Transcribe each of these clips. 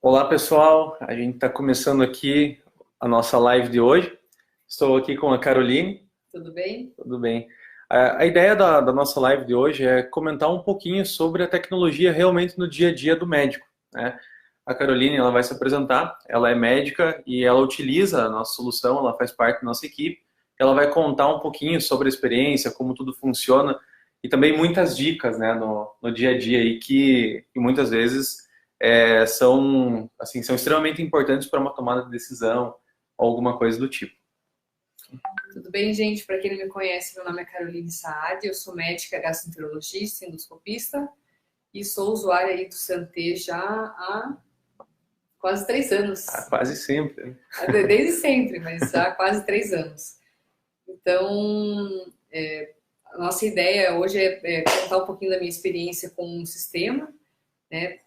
Olá pessoal, a gente está começando aqui a nossa live de hoje. Estou aqui com a Caroline. Tudo bem? Tudo bem? A ideia da nossa live de hoje é comentar um pouquinho sobre a tecnologia realmente no dia a dia do médico, né? A Caroline, ela vai se apresentar, ela é médica e ela utiliza a nossa solução, ela faz parte da nossa equipe. Ela vai contar um pouquinho sobre a experiência, como tudo funciona e também muitas dicas, né, no dia a dia aí que muitas vezes são, assim, são extremamente importantes para uma tomada de decisão ou alguma coisa do tipo. Tudo bem, gente? Para quem não me conhece, meu nome é Caroline Saad, eu sou médica gastroenterologista, endoscopista e sou usuária aí do Santé já há quase 3 anos. Quase sempre, né? Desde sempre, mas já há quase 3 anos. Então, a nossa ideia hoje é contar um pouquinho da minha experiência com o sistema, né?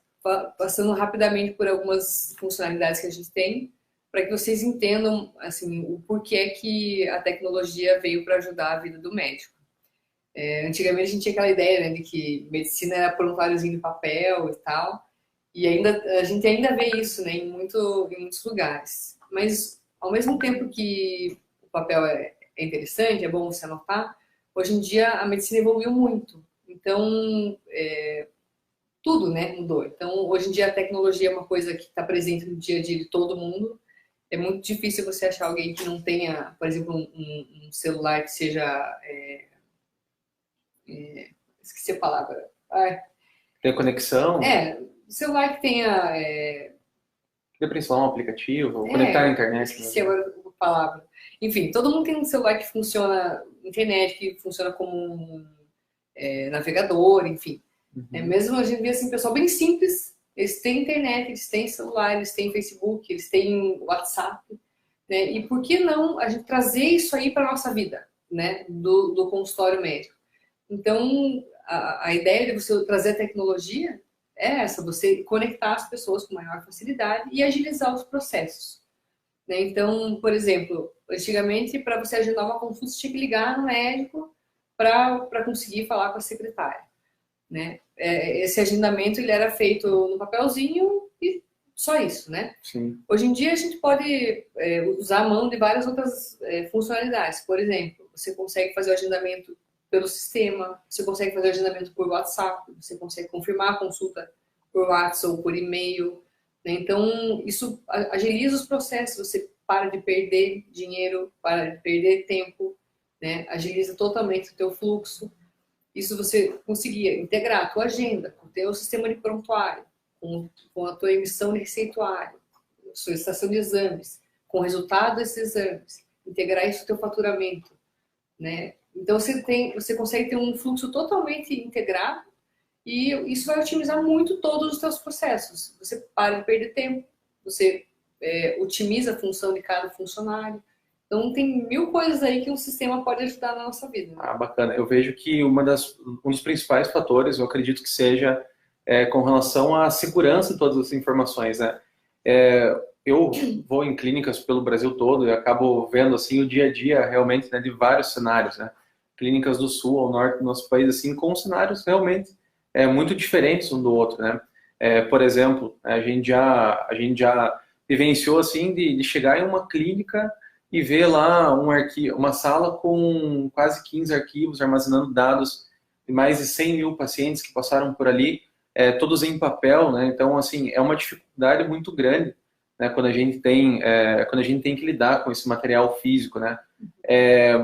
Passando rapidamente por algumas funcionalidades que a gente tem, para que vocês entendam assim o porquê que a tecnologia veio para ajudar a vida do médico. Antigamente a gente tinha aquela ideia, né, de que medicina era prontuáriozinho de papel e tal, e a gente ainda vê isso, né, em muitos lugares. Mas ao mesmo tempo que o papel é interessante, é bom você anotar, hoje em dia a medicina evoluiu muito. Então, tudo, né, mudou. Então, hoje em dia a tecnologia é uma coisa que está presente no dia a dia de todo mundo. É muito difícil você achar alguém que não tenha, por exemplo, um celular que seja... esqueci a palavra. Tem conexão, Celular que tenha... tem principal um aplicativo, conectar na internet. esqueci agora a palavra. Enfim, todo mundo tem um celular que funciona, internet, que funciona como um navegador, enfim. Mesmo a gente vê assim, pessoal bem simples, eles têm internet, eles têm celular, eles têm Facebook, eles têm WhatsApp, né? E por que não a gente trazer isso aí para nossa vida, né? Do consultório médico. Então, a ideia de você trazer a tecnologia é essa, você conectar as pessoas com maior facilidade e agilizar os processos, né? Então, por exemplo, antigamente, para você agendar uma consulta, você tinha que ligar no médico para conseguir falar com a secretária, né? Esse agendamento ele era feito no papelzinho e só isso, né? Sim. Hoje em dia a gente pode usar a mão de várias outras funcionalidades. Por exemplo, você consegue fazer o agendamento pelo sistema, você consegue fazer o agendamento por WhatsApp, você consegue confirmar a consulta por WhatsApp ou por e-mail, né? Então, isso agiliza os processos, você para de perder dinheiro, para de perder tempo, né? Agiliza totalmente o teu fluxo. Isso você conseguia integrar a tua agenda com o teu sistema de prontuário, com a tua emissão de receituário, solicitação de exames, com o resultado desses exames, integrar isso no teu faturamento, né? Então você consegue ter um fluxo totalmente integrado e isso vai otimizar muito todos os teus processos. Você para de perder tempo, você otimiza a função de cada funcionário. Então tem mil coisas aí que um sistema pode ajudar na nossa vida, né? Bacana. Eu vejo que um dos principais fatores, eu acredito que seja com relação à segurança de todas as informações, né? Eu vou em clínicas pelo Brasil todo e acabo vendo assim o dia a dia realmente, né, de vários cenários, né? Clínicas do sul ao norte do nosso país assim com cenários realmente muito diferentes um do outro, né? Por exemplo, a gente já vivenciou assim de chegar em uma clínica e ver lá uma sala com quase 15 arquivos armazenando dados de mais de 100 mil pacientes que passaram por ali, todos em papel, né? Então, assim, é uma dificuldade muito grande, né, quando a gente tem que lidar com esse material físico, né?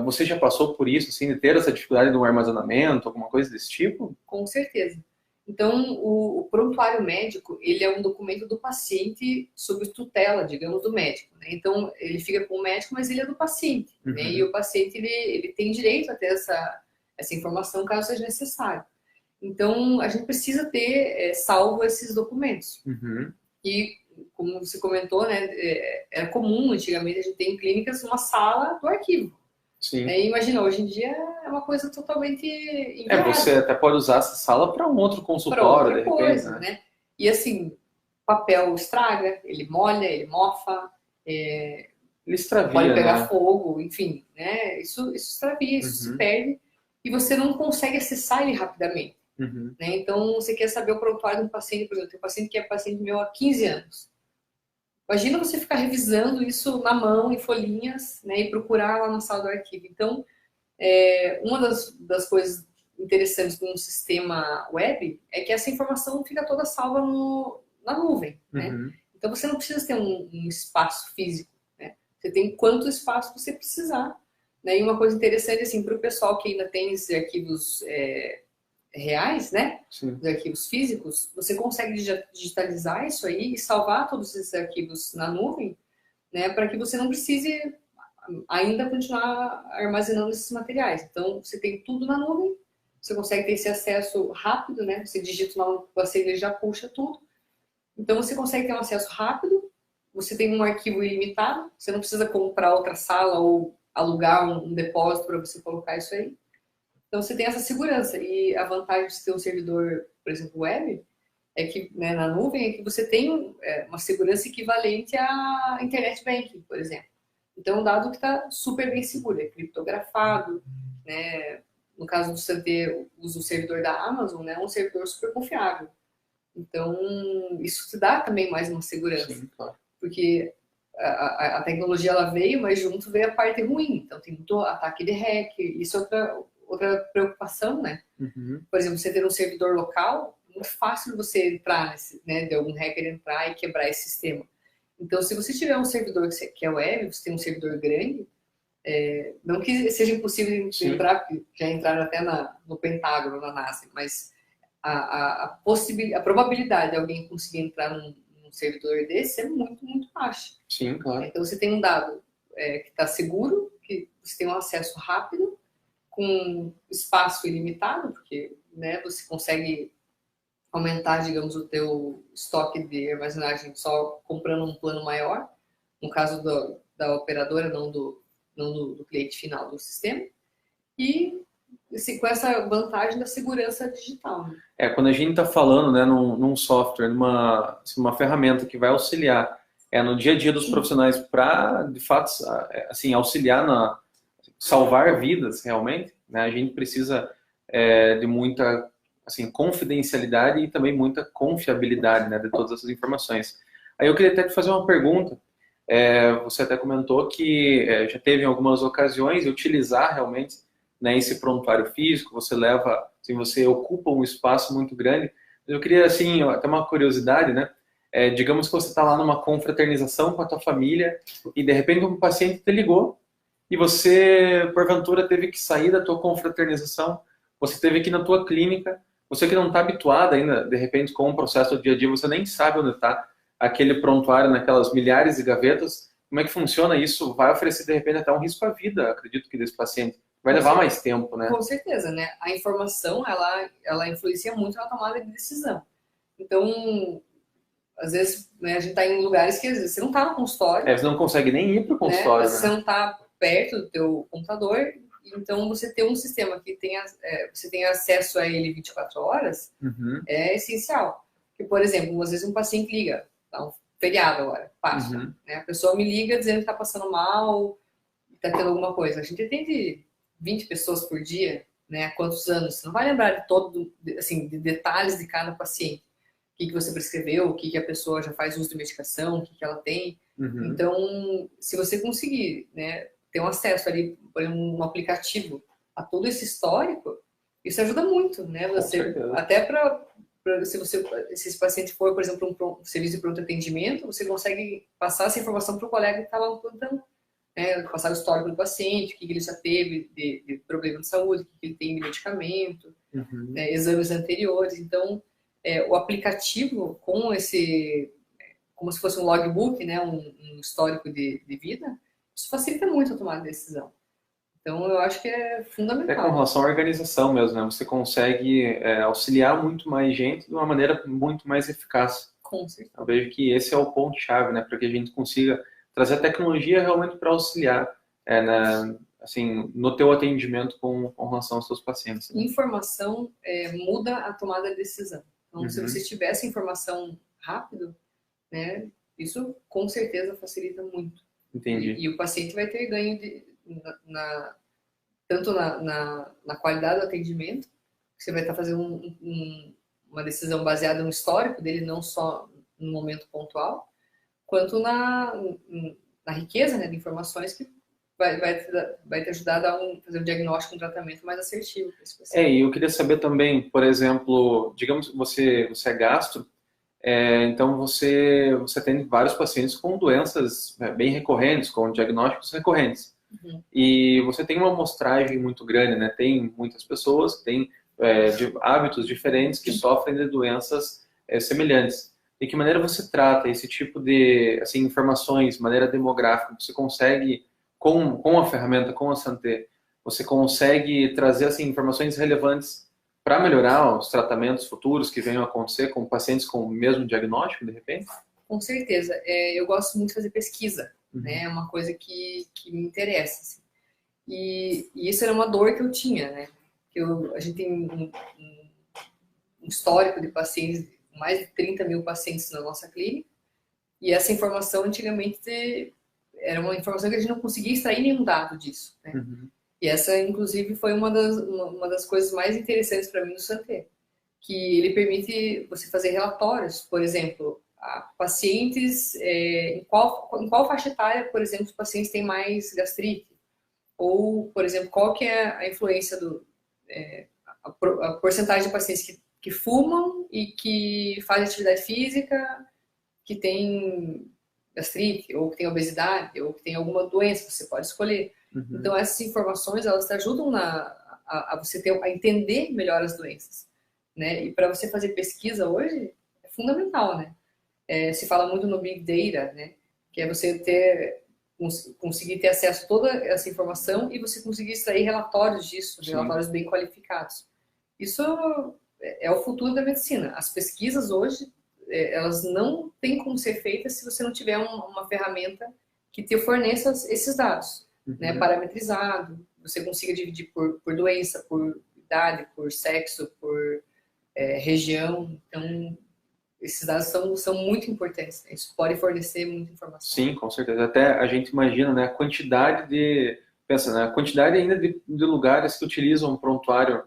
Você já passou por isso, assim, de ter essa dificuldade no armazenamento, alguma coisa desse tipo? Com certeza. Então, o prontuário médico, ele é um documento do paciente sob tutela, digamos, do médico, né? Então, ele fica com o médico, mas ele é do paciente, né? E o paciente, ele tem direito a ter essa informação caso seja necessário. Então, a gente precisa ter salvo esses documentos. E, como você comentou, né, era comum antigamente a gente ter em clínicas uma sala do arquivo. Sim. Imagina, hoje em dia é uma coisa totalmente inviável. Você até pode usar essa sala para um outro consultório, de repente, coisa, né? E assim, papel estraga, ele molha, ele mofa, ele extravia, pode pegar né? fogo, enfim, né? Isso extravia, isso se perde e você não consegue acessar ele rapidamente. Né? Então, você quer saber o prontuário de um paciente, por exemplo, tem um paciente que é paciente meu há 15 anos. Imagina você ficar revisando isso na mão, em folhinhas, né, e procurar lá na sala do arquivo. Então, uma das coisas interessantes de um sistema web é que essa informação fica toda salva na nuvem, né? Uhum. Então, você não precisa ter um espaço físico, né? Você tem quanto espaço você precisar, né? E uma coisa interessante, assim, para o pessoal que ainda tem esses arquivos reais, né? Sim. Os arquivos físicos, você consegue digitalizar isso aí e salvar todos esses arquivos na nuvem, né? Para que você não precise ainda continuar armazenando esses materiais. Então, você tem tudo na nuvem, você consegue ter esse acesso rápido, né? Você digita lá, você ele já puxa tudo. Então, você consegue ter um acesso rápido, você tem um arquivo ilimitado, você não precisa comprar outra sala ou alugar um depósito para você colocar isso aí. Então, você tem essa segurança. E a vantagem de ter um servidor, por exemplo, web, é que, né, na nuvem, é que você tem uma segurança equivalente à internet banking, por exemplo. Então, é um dado que está super bem seguro, é criptografado, né? No caso do você usa o servidor da Amazon, né, é um servidor super confiável. Então, isso te dá também mais uma segurança. Sim, claro. Porque a tecnologia ela veio, mas junto veio a parte ruim. Então, tem muito ataque de hack, isso é outra preocupação, né? Uhum. Por exemplo, você ter um servidor local, é muito fácil você entrar, né, de algum hacker entrar e quebrar esse sistema. Então, se você tiver um servidor que é web, você tem um servidor grande, não que seja impossível entrar, porque já entraram até no Pentágono, na NASA, mas a probabilidade de alguém conseguir entrar num servidor desse é muito, muito baixa. Sim, claro. Então, você tem um dado que está seguro, que você tem um acesso rápido, com espaço ilimitado, porque, né, você consegue aumentar, digamos, o teu estoque de armazenagem só comprando um plano maior, no caso da operadora, não do cliente final do sistema, e com essa vantagem da segurança digital. Né? Quando a gente está falando, né, num software, uma ferramenta que vai auxiliar no dia a dia dos profissionais para, de fato, assim, auxiliar salvar vidas realmente, né, a gente precisa de muita assim, confidencialidade e também muita confiabilidade, né, de todas essas informações. Aí eu queria até te fazer uma pergunta. Você até comentou que já teve em algumas ocasiões de utilizar realmente, né, esse prontuário físico, você leva, assim, você ocupa um espaço muito grande. Eu queria, assim, até uma curiosidade, né? Digamos que você está lá numa confraternização com a tua família e de repente um paciente te ligou e você, porventura, teve que sair da tua confraternização, você teve que ir na tua clínica, você que não está habituado ainda, de repente, com o processo do dia a dia, você nem sabe onde está aquele prontuário naquelas milhares de gavetas. Como é que funciona isso? Vai oferecer, de repente, até um risco à vida, acredito que desse paciente. Vai levar mais tempo, né? Com certeza, né? A informação, ela influencia muito na tomada de decisão. Então, às vezes, né, a gente está em lugares que às vezes você não está no consultório. Você não consegue nem ir para o consultório, né? Você não está perto do teu computador, então você ter um sistema que você tem acesso a ele 24 horas é essencial. Porque, por exemplo, às vezes um paciente liga, tá um feriado agora, Páscoa, né? A pessoa me liga dizendo que está passando mal, está tendo alguma coisa. A gente atende 20 pessoas por dia, né? Há quantos anos? Você não vai lembrar de todo, assim, de detalhes de cada paciente. O que você prescreveu, o que a pessoa já faz uso de medicação, o que ela tem. Então, se você conseguir, né, ter um acesso ali, por um aplicativo, a todo esse histórico, isso ajuda muito, né? Você, até se esse paciente for, por exemplo, um serviço de pronto atendimento, você consegue passar essa informação para o colega que está lá no plantão. Passar o histórico do paciente, o que ele já teve de problema de saúde, o que ele tem de medicamento, exames anteriores. Então, o aplicativo com como se fosse um logbook, né, um histórico de vida, isso facilita muito a tomada de decisão. Então, eu acho que é fundamental. Com relação à organização mesmo, né? Você consegue auxiliar muito mais gente de uma maneira muito mais eficaz. Com certeza. Eu vejo que esse é o ponto-chave, né? Para que a gente consiga trazer a tecnologia realmente para auxiliar assim, no teu atendimento com relação aos seus pacientes. Né? Informação muda a tomada de decisão. Então, se você tiver essa informação rápido, né, isso com certeza facilita muito. Entendi. E o paciente vai ter ganho tanto na qualidade do atendimento, que você vai estar fazendo uma decisão baseada no histórico dele, não só no momento pontual, quanto na riqueza, né, de informações que vai te ajudar a fazer um diagnóstico, um tratamento mais assertivo para esse paciente. E eu queria saber também, por exemplo, digamos que você é gastro, então você tem vários pacientes com doenças bem recorrentes, com diagnósticos recorrentes. Uhum. E você tem uma amostragem muito grande, né? Tem muitas pessoas que têm de hábitos diferentes que sofrem de doenças semelhantes. De que maneira você trata esse tipo de assim, informações, maneira demográfica? Você consegue, com a ferramenta, com a Santé, você consegue trazer assim, informações relevantes para melhorar os tratamentos futuros que venham a acontecer com pacientes com o mesmo diagnóstico, de repente? Com certeza. Eu gosto muito de fazer pesquisa, né? É uma coisa que me interessa. Assim. E isso era uma dor que eu tinha, né? A gente tem um histórico de pacientes, mais de 30 mil pacientes na nossa clínica, e essa informação antigamente era uma informação que a gente não conseguia extrair nenhum dado disso, né? Uhum. E essa, inclusive, foi uma das coisas mais interessantes para mim do Santé, que ele permite você fazer relatórios, por exemplo, a pacientes, em qual faixa etária, por exemplo, os pacientes têm mais gastrite, ou, por exemplo, qual que é a influência a porcentagem de pacientes que fumam e que fazem atividade física, que tem gastrite, ou que tem obesidade, ou que tem alguma doença, você pode escolher. Uhum. Então, essas informações, elas te ajudam a você a entender melhor as doenças, né? E para você fazer pesquisa hoje, é fundamental, né? Se fala muito no Big Data, né? Que é você conseguir ter acesso a toda essa informação e você conseguir extrair relatórios disso, Sim. Relatórios bem qualificados. Isso é o futuro da medicina. As pesquisas hoje, elas não têm como ser feitas se você não tiver uma ferramenta que te forneça esses dados, uhum. né, parametrizado, você consiga dividir por doença, por idade, por sexo, por região. Então, esses dados são muito importantes, né? Isso pode fornecer muita informação. Sim, com certeza. Até a gente imagina, né, a quantidade pensa, né, a quantidade ainda de lugares que utilizam um prontuário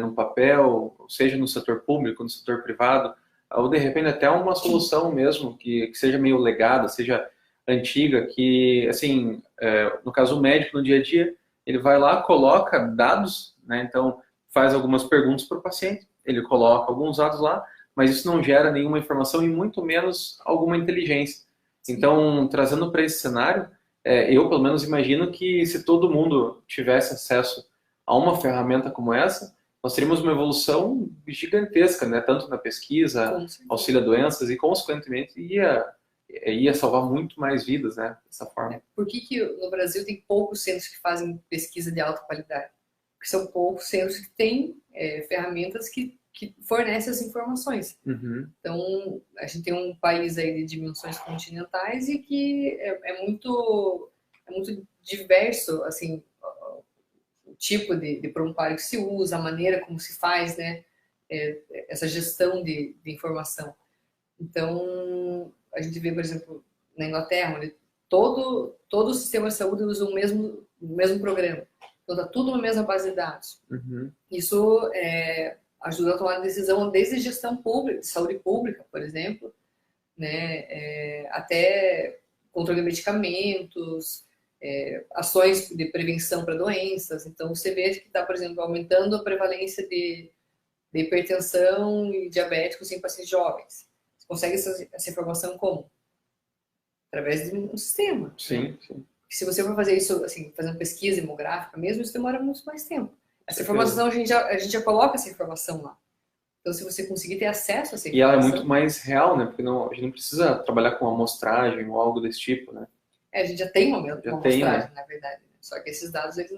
no papel, seja no setor público, no setor privado, ou de repente até uma solução mesmo que seja meio legada, seja antiga, que, assim, no caso o médico no dia a dia, ele vai lá, coloca dados, né, então faz algumas perguntas para o paciente, ele coloca alguns dados lá, mas isso não gera nenhuma informação e muito menos alguma inteligência. Então, trazendo para esse cenário, eu pelo menos imagino que se todo mundo tivesse acesso a uma ferramenta como essa, nós teríamos uma evolução gigantesca, né? Tanto na pesquisa, auxílio a doenças e, consequentemente, ia salvar muito mais vidas, né? Dessa forma. Por que no Brasil tem poucos centros que fazem pesquisa de alta qualidade? Porque são poucos centros que têm ferramentas que fornecem as informações. Uhum. Então, a gente tem um país aí de dimensões continentais e que é muito diverso, assim, o tipo de prontuário que se usa, a maneira como se faz, né, essa gestão de informação. Então, a gente vê, por exemplo, na Inglaterra, onde todo o sistema de saúde usa o mesmo programa. Então, está tudo na mesma base de dados. Uhum. Isso ajuda a tomar decisão desde gestão pública, de saúde pública, por exemplo, né, até controle de medicamentos, ações de prevenção para doenças. Então, você vê que está, por exemplo, aumentando a prevalência de hipertensão e diabéticos em pacientes jovens. Você consegue essa informação como? Através de um sistema. Sim, né? sim. Se você for fazer isso, assim, fazendo pesquisa demográfica mesmo, isso demora muito mais tempo. Essa informação, a gente já coloca essa informação lá. Então, se você conseguir ter acesso a essa informação... E ela é muito mais real, né? Porque a gente não precisa trabalhar com amostragem ou algo desse tipo, né? A gente já tem uma amostragem, né? na verdade. Só que esses dados, eles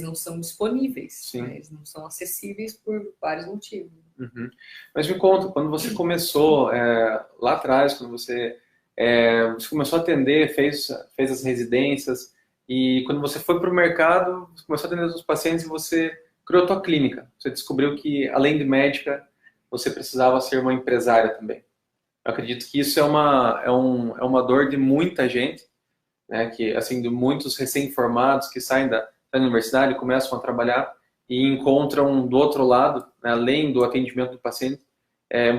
não são disponíveis. Né? Eles não são acessíveis por vários motivos. Uhum. Mas me conta, quando você começou lá atrás, quando você começou a atender, fez as residências, e quando você foi para o mercado, você começou a atender os pacientes e você criou a tua clínica. Você descobriu que, além de médica, você precisava ser uma empresária também. Eu acredito que isso é uma dor de muita gente, né, que, assim, de muitos recém-formados que saem da universidade, começam a trabalhar e encontram do outro lado, né, além do atendimento do paciente,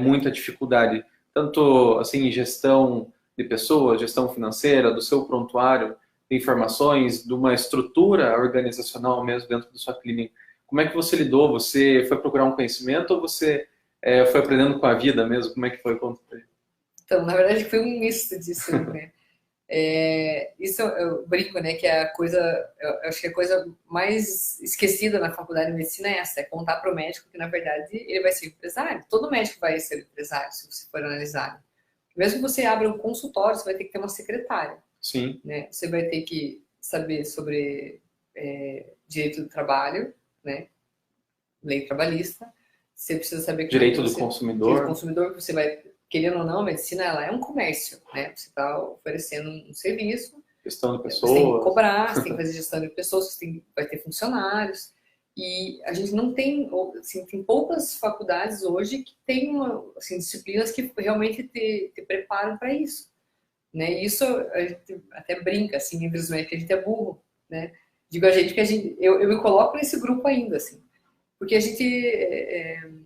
muita dificuldade. tanto assim, gestão de pessoas, gestão financeira, do seu prontuário, de informações, de uma estrutura organizacional mesmo dentro da sua clínica. Como é que você lidou? Você foi procurar um conhecimento ou você foi aprendendo com a vida mesmo? Como é que foi? Conta pra ele. Então, na verdade, foi um misto disso, né? Isso eu brinco, né, que é a coisa, eu acho que a coisa mais esquecida na faculdade de medicina é essa, é contar para o médico que, na verdade, ele vai ser empresário. Todo médico vai ser empresário, se você for analisar. Mesmo que você abra um consultório, você vai ter que ter uma secretária. Sim. Né? Você vai ter que saber sobre direito do trabalho, né? Lei trabalhista. Você precisa saber direito do consumidor, que você vai, querendo ou não, a medicina ela é um comércio, né? Você está oferecendo um serviço, gestão de pessoas, você tem que cobrar, você tem que fazer gestão de pessoas, vai ter funcionários. E a gente não tem, assim, tem poucas faculdades hoje que tem assim, disciplinas que realmente te preparam para isso. Né? Isso a gente até brinca, assim, entre os médicos, que a gente é burro, né? Digo a gente que eu me coloco nesse grupo ainda, assim, porque a gente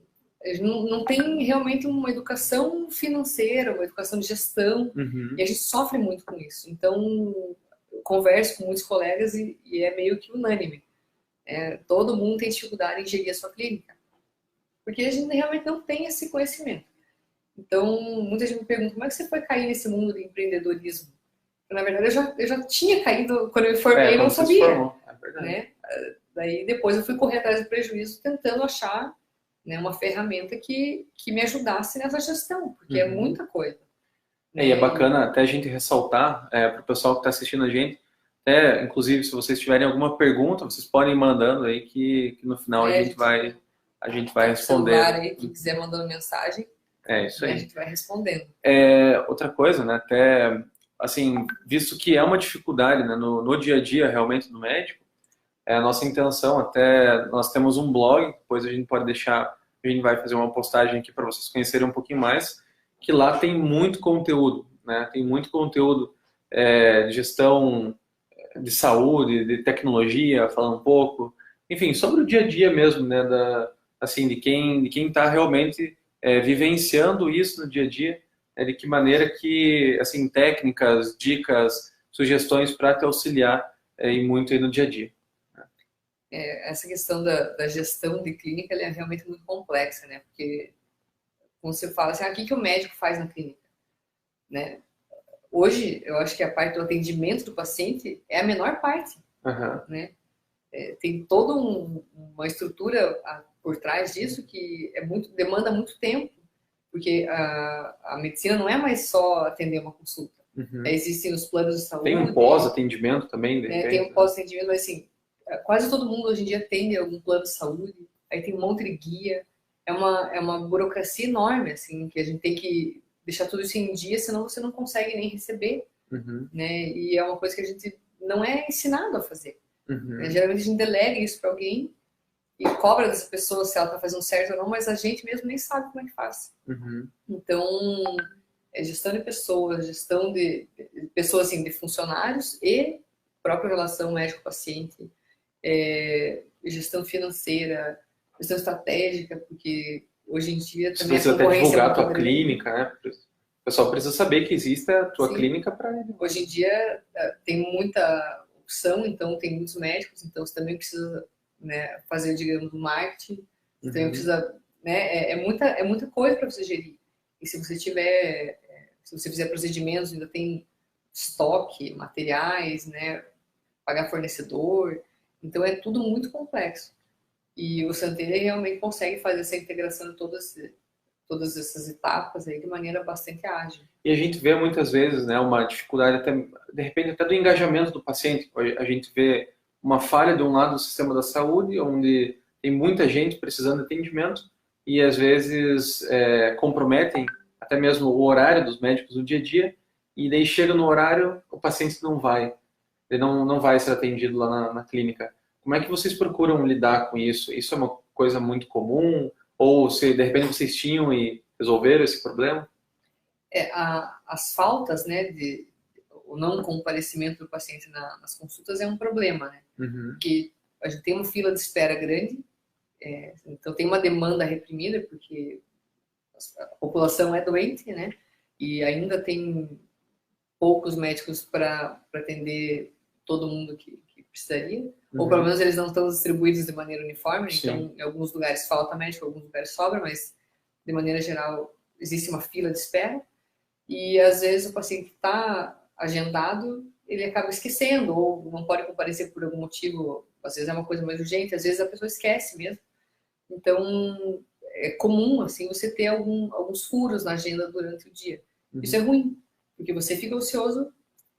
não tem realmente uma educação financeira, uma educação de gestão, e a gente sofre muito com isso. Então, eu converso com muitos colegas e é meio que unânime. Todo mundo tem dificuldade em gerir a sua clínica, porque a gente realmente não tem esse conhecimento. Então, muita gente me pergunta, como é que você foi cair nesse mundo de empreendedorismo? Na verdade, eu já tinha caído, quando eu me formei, eu não sabia. Né? Daí, depois, eu fui correr atrás do prejuízo, tentando achar, né, uma ferramenta que me ajudasse nessa gestão, porque é muita coisa. E é bacana até a gente ressaltar para o pessoal que está assistindo a gente, inclusive, se vocês tiverem alguma pergunta, vocês podem ir mandando aí que no final a gente vai responder. Aí, quem quiser mandando mensagem, isso aí. A gente vai respondendo. Outra coisa, né, até assim, visto que é uma dificuldade, né, no dia a dia realmente do médico, a nossa intenção, até nós temos um blog, depois a gente pode deixar, a gente vai fazer uma postagem aqui para vocês conhecerem um pouquinho mais, que lá tem muito conteúdo, né, tem muito conteúdo de gestão de saúde, de tecnologia, falando um pouco, enfim, sobre o dia a dia mesmo, né, assim, de quem está realmente vivenciando isso no dia a dia, de que maneira que, assim, técnicas, dicas, sugestões para te auxiliar e muito aí no dia a dia. Essa questão da gestão de clínica é realmente muito complexa, né? Porque quando você fala assim, o que o médico faz na clínica? Né? Hoje, eu acho que a parte do atendimento do paciente é a menor parte. Né? Tem toda uma estrutura por trás disso que demanda muito tempo, porque a medicina não é mais só atender uma consulta. Existem os planos de saúde. Tem um pós-atendimento também, de repente, tem um pós-atendimento, mas assim, quase todo mundo hoje em dia tem algum plano de saúde, aí tem um monte de guia, é uma burocracia enorme, assim, que a gente tem que deixar tudo isso em dia, senão você não consegue nem receber, né? E é uma coisa que a gente não é ensinado a fazer. Geralmente a gente delega isso para alguém e cobra dessa pessoa se ela está fazendo certo ou não, mas a gente mesmo nem sabe como é que faz. Então, gestão de pessoas, gestão de pessoas, assim, de funcionários e própria relação médico-paciente, gestão financeira, gestão estratégica, porque hoje em dia também você até divulgar a tua clínica, né? O pessoal precisa saber que existe a tua clínica para ele. Hoje em dia tem muita opção, então tem muitos médicos, então você também precisa, né, fazer, digamos, marketing, você também precisa, né, é muita coisa para você gerir. E se você fizer procedimentos, ainda tem estoque, materiais, né, pagar fornecedor, então é tudo muito complexo. E o Santé realmente consegue fazer essa integração de todas essas etapas aí de maneira bastante ágil. E a gente vê muitas vezes, né, uma dificuldade, até, de repente, até do engajamento do paciente. A gente vê uma falha de um lado do sistema da saúde, onde tem muita gente precisando de atendimento e, às vezes, comprometem até mesmo o horário dos médicos no dia a dia, e daí chega no horário, o paciente não vai. Ele não vai ser atendido lá na clínica. Como é que vocês procuram lidar com isso? Isso é uma coisa muito comum? Ou se de repente vocês tinham e resolveram esse problema? As faltas, né, o não comparecimento do paciente nas consultas é um problema, né? Porque a gente tem uma fila de espera grande, então tem uma demanda reprimida, porque a população é doente, né? E ainda tem poucos médicos para atender todo mundo que precisaria, ou pelo menos eles não estão distribuídos de maneira uniforme, Sim. então em alguns lugares falta médico, em alguns lugares sobra, mas de maneira geral existe uma fila de espera, e às vezes o paciente está agendado, ele acaba esquecendo, ou não pode comparecer por algum motivo, às vezes é uma coisa mais urgente, às vezes a pessoa esquece mesmo. Então, é comum, assim, você ter alguns furos na agenda durante o dia. Isso é ruim, porque você fica ocioso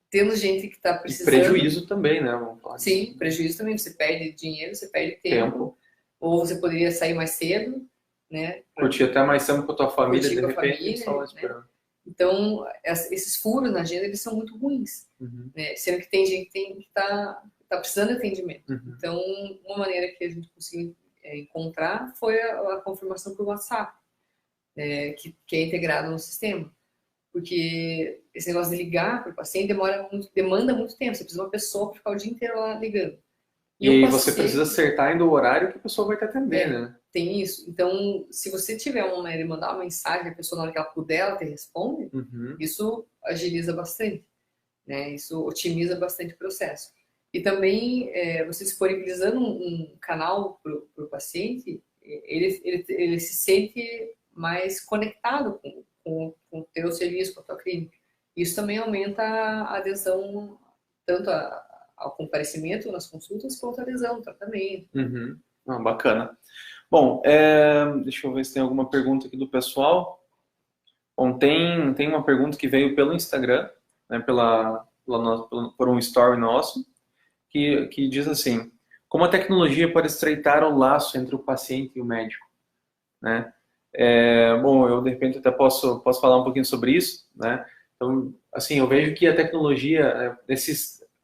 tendo gente que está precisando. E prejuízo também, né? Vamos falar. Sim, prejuízo também. Você perde dinheiro, você perde tempo. Ou você poderia sair mais cedo, né? Curtir até mais tempo com a tua família, de repente, só lá esperando. Né? Então, esses furos na agenda, eles são muito ruins. Né? Sendo que tem gente que tá precisando de atendimento. Então, uma maneira que a gente conseguiu encontrar foi a confirmação por WhatsApp, que é integrado no sistema. Porque esse negócio de ligar para o paciente demanda muito tempo. Você precisa de uma pessoa para ficar o dia inteiro lá ligando. E você precisa acertar ainda o horário que a pessoa vai te atender, né? Tem isso. Então, se você tiver uma maneira de mandar uma mensagem, a pessoa, na hora que ela puder, ela te responde, isso agiliza bastante. Né? Isso otimiza bastante o processo. E também, você disponibilizando um canal para o paciente, ele se sente mais conectado com o teu serviço, com a tua clínica. Isso também aumenta a adesão, tanto ao comparecimento nas consultas, quanto a adesão ao tratamento. Bacana. Bom, deixa eu ver se tem alguma pergunta aqui do pessoal. Bom, tem uma pergunta que veio pelo Instagram, né, por um story nosso, que diz assim: como a tecnologia pode estreitar o laço entre o paciente e o médico? Né? Bom, eu de repente até posso falar um pouquinho sobre isso, né? Então, assim, eu vejo que a tecnologia,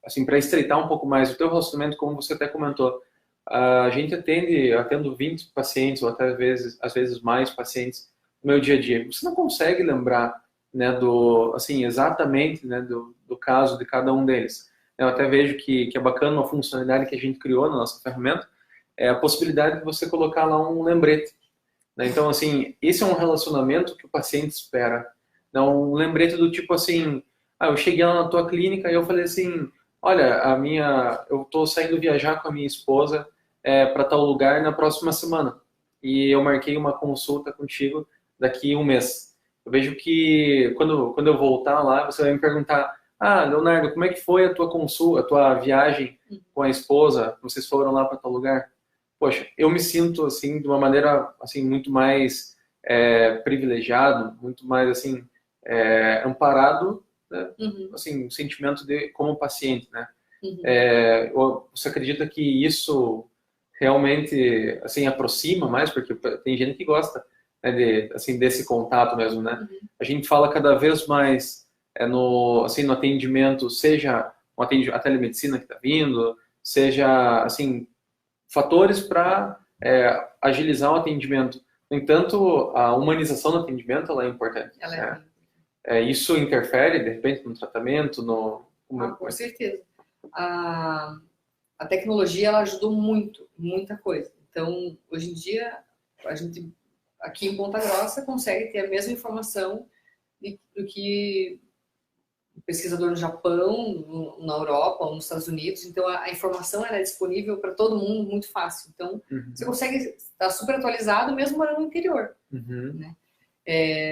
assim, para estreitar um pouco mais o teu relacionamento, como você até comentou, a gente atendo 20 pacientes, ou até às vezes mais pacientes no meu dia a dia. Você não consegue lembrar, né, exatamente, né, do caso de cada um deles. Eu até vejo que é bacana uma funcionalidade que a gente criou na nossa ferramenta, é a possibilidade de você colocar lá um lembrete. Então, assim, esse é um relacionamento que o paciente espera. Um lembrete do tipo assim: eu cheguei lá na tua clínica e eu falei assim, olha, eu estou saindo viajar com a minha esposa para tal lugar na próxima semana. E eu marquei uma consulta contigo daqui a um mês. Eu vejo que quando eu voltar lá, você vai me perguntar: Leonardo, como é que foi a tua consulta, a tua viagem com a esposa? Vocês foram lá para tal lugar? Poxa, eu me sinto assim de uma maneira assim muito mais privilegiado, muito mais assim amparado, né? Assim, um sentimento de como paciente, né? Você acredita que isso realmente assim aproxima mais, porque tem gente que gosta, né, desse contato mesmo, né? A gente fala cada vez mais no atendimento, seja a telemedicina que está vindo, seja assim fatores para agilizar o atendimento. No entanto, a humanização do atendimento ela é importante. Isso interfere, de repente, no tratamento? Com certeza. A tecnologia ela ajudou muito, muita coisa. Então, hoje em dia, a gente aqui em Ponta Grossa consegue ter a mesma informação do que um pesquisador no Japão, na Europa ou nos Estados Unidos. Então, a informação é disponível para todo mundo muito fácil. Então, você consegue estar super atualizado mesmo morando no interior. Né?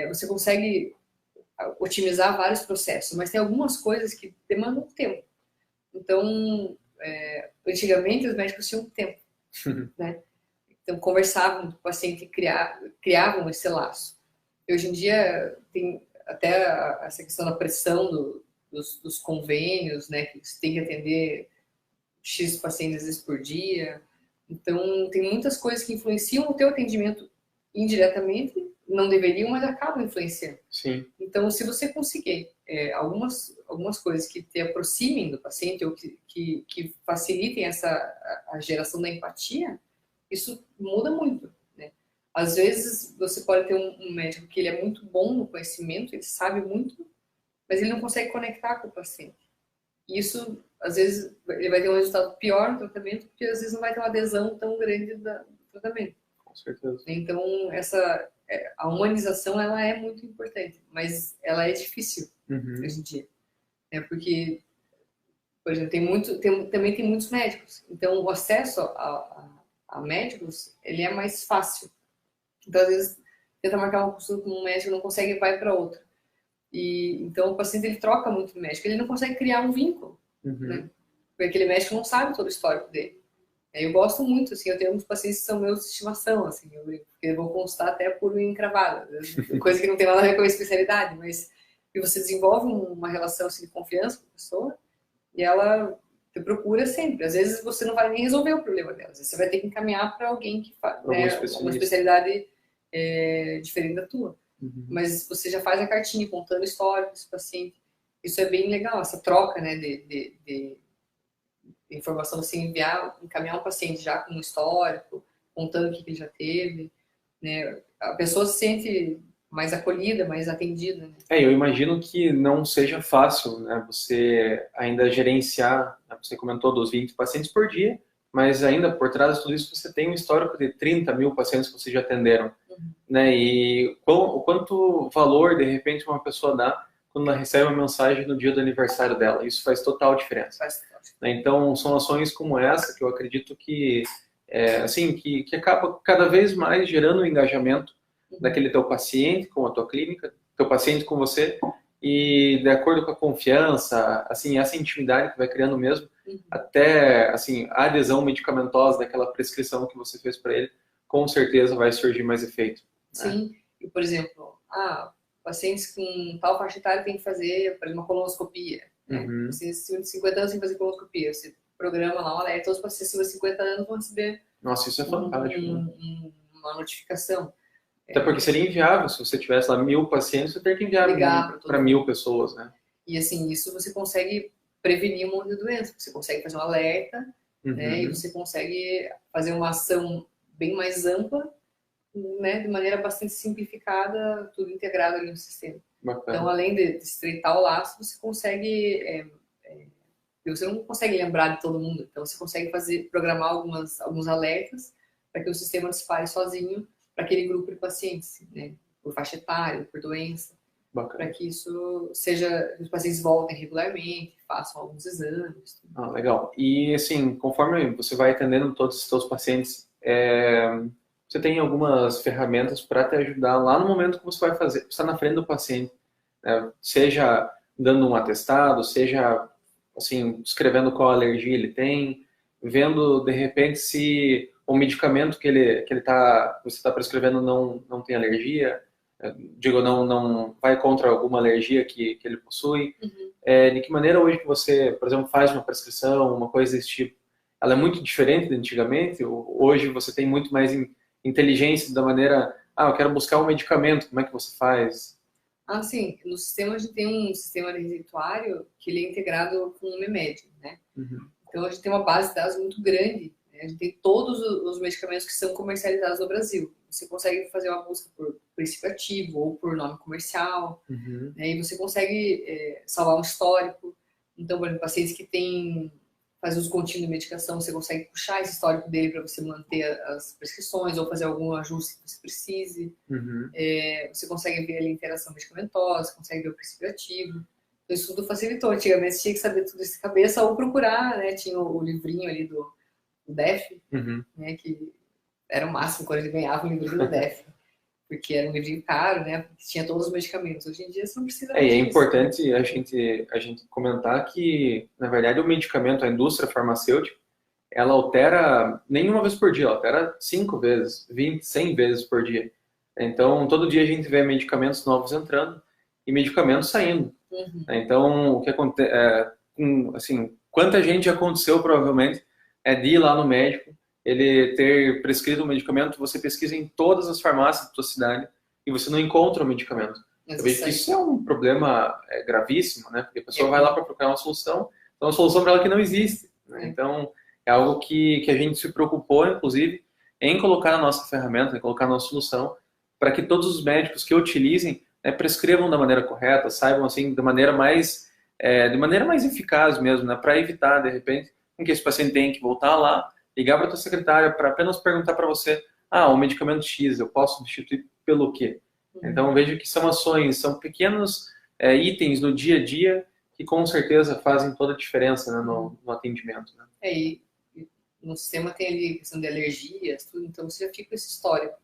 Você consegue otimizar vários processos, mas tem algumas coisas que demandam tempo. Então, antigamente os médicos tinham tempo, né? Então, conversavam com o paciente e criavam esse laço. E hoje em dia, tem até essa questão da pressão dos convênios, né? Que você tem que atender X pacientes vezes por dia. Então, tem muitas coisas que influenciam o teu atendimento indiretamente, não deveriam, mas acabam influenciando. Sim. Então, se você conseguir algumas coisas que te aproximem do paciente ou que facilitem a geração da empatia, isso muda muito, né? Às vezes, você pode ter um médico que ele é muito bom no conhecimento, ele sabe muito, mas ele não consegue conectar com o paciente. E isso, às vezes, ele vai ter um resultado pior no tratamento, porque às vezes não vai ter uma adesão tão grande do tratamento. Com certeza. Então, essa a humanização, ela é muito importante, mas ela é difícil hoje em dia. Porque, por exemplo, também tem muitos médicos. Então, o acesso a médicos, ele é mais fácil. Então, às vezes, tenta marcar uma consulta com um médico, não consegue, vai para outro. E então, o paciente, ele troca muito de médico. Ele não consegue criar um vínculo, né? Porque aquele médico não sabe todo o histórico dele. Eu gosto muito, assim, eu tenho alguns pacientes que são meus de estimação, assim, eu vou constar até por encravada, coisa que não tem nada a ver com a especialidade, mas e você desenvolve uma relação assim, de confiança com a pessoa e ela te procura sempre. Às vezes você não vai nem resolver o problema dela, às vezes você vai ter que encaminhar para alguém que faz uma especialidade diferente da tua. Mas você já faz a cartinha contando a história desse paciente. Isso é bem legal, essa troca, né, de informação, você encaminhar um paciente já com um histórico, contando o que ele já teve, né? A pessoa se sente mais acolhida, mais atendida, né? Eu imagino que não seja fácil, né, você ainda gerenciar, né, você comentou dos 20 pacientes por dia, mas ainda por trás de tudo isso você tem um histórico de 30 mil pacientes que vocês já atenderam, né? E o quanto valor, de repente, uma pessoa dá quando ela recebe uma mensagem no dia do aniversário dela. Isso faz total diferença. Então, são ações como essa que eu acredito que, assim, que acaba cada vez mais gerando um engajamento daquele teu paciente com a tua clínica, teu paciente com você, e de acordo com a confiança, assim, essa intimidade que vai criando mesmo, até, assim, a adesão medicamentosa daquela prescrição que você fez para ele, com certeza vai surgir mais efeito. Sim, e por exemplo, pacientes com tal faixa etária tem que fazer, por exemplo, uma colonoscopia. Pacientes acima de 50 anos tem que fazer colonoscopia. Você programa lá um alerta, todos os pacientes acima de 50 anos vão receber Nossa, isso é fantástico, uma notificação. Até porque seria inviável, se você tivesse lá 1000 pacientes, você teria que enviar para 1000 pessoas, né? E assim, isso você consegue prevenir um monte de doenças. Você consegue fazer um alerta, né? E você consegue fazer uma ação bem mais ampla, né? De maneira bastante simplificada, tudo integrado ali no sistema. Bacana. Então, além de estreitar o laço, você consegue... você não consegue lembrar de todo mundo. Então, você consegue programar alguns alertas para que o sistema dispare sozinho para aquele grupo de pacientes, né? Por faixa etária, por doença. Para que isso seja... Os pacientes voltem regularmente, façam alguns exames. Legal. E, assim, conforme você vai atendendo todos os seus pacientes, você tem algumas ferramentas para te ajudar lá no momento que você vai fazer, você está na frente do paciente, né? Seja dando um atestado, seja assim, escrevendo qual alergia ele tem, vendo de repente se o medicamento que você está prescrevendo não tem alergia, digo, não vai contra alguma alergia que ele possui. De que maneira hoje que você, por exemplo, faz uma prescrição, uma coisa desse tipo, ela é muito diferente de antigamente? Hoje você tem muito mais inteligência da maneira, eu quero buscar um medicamento, como é que você faz? Sim, no sistema a gente tem um sistema de receituário que ele é integrado com o Memed, né? Então a gente tem uma base de dados muito grande, né? A gente tem todos os medicamentos que são comercializados no Brasil. Você consegue fazer uma busca por princípio ativo ou por nome comercial, né? E você consegue salvar um histórico. Então, por exemplo, pacientes que faz uso contínuo de medicação, você consegue puxar esse histórico dele para você manter as prescrições ou fazer algum ajuste que você precise. Você consegue ver ali a interação medicamentosa, consegue ver o princípio ativo. Então, isso tudo facilitou. Antigamente, você tinha que saber tudo isso de cabeça ou procurar, né? Tinha o livrinho ali do DEF, né? Que era o máximo quando ele ganhava o livrinho do DEF. Porque era um livrinho caro, né? Porque tinha todos os medicamentos. Hoje em dia você não precisa mais disso. É importante a gente comentar que, na verdade, o medicamento, a indústria farmacêutica, ela altera nenhuma vez por dia, ela altera 5 vezes, 20, 100 vezes por dia. Então, todo dia a gente vê medicamentos novos entrando e medicamentos saindo. Então, o que acontece, assim, quanta gente aconteceu provavelmente de ir lá no médico, ele ter prescrito um medicamento, você pesquisa em todas as farmácias da sua cidade e você não encontra o medicamento. Eu vejo que isso é um problema gravíssimo, né? Porque a pessoa vai lá para procurar uma solução, então a solução para ela que não existe, né? Então, é algo que a gente se preocupou, inclusive, em colocar na nossa ferramenta, em colocar na nossa solução, para que todos os médicos que utilizem, né, prescrevam da maneira correta, saibam assim, de maneira mais eficaz mesmo, né? Para evitar, de repente, que esse paciente tenha que voltar lá, ligar para a tua secretária para apenas perguntar para você, o medicamento X, eu posso substituir pelo quê. Então, eu vejo que são ações, são pequenos itens no dia a dia que com certeza fazem toda a diferença, né, no atendimento. Né? E no sistema tem ali questão de alergias, tudo, então você já fica com esse histórico.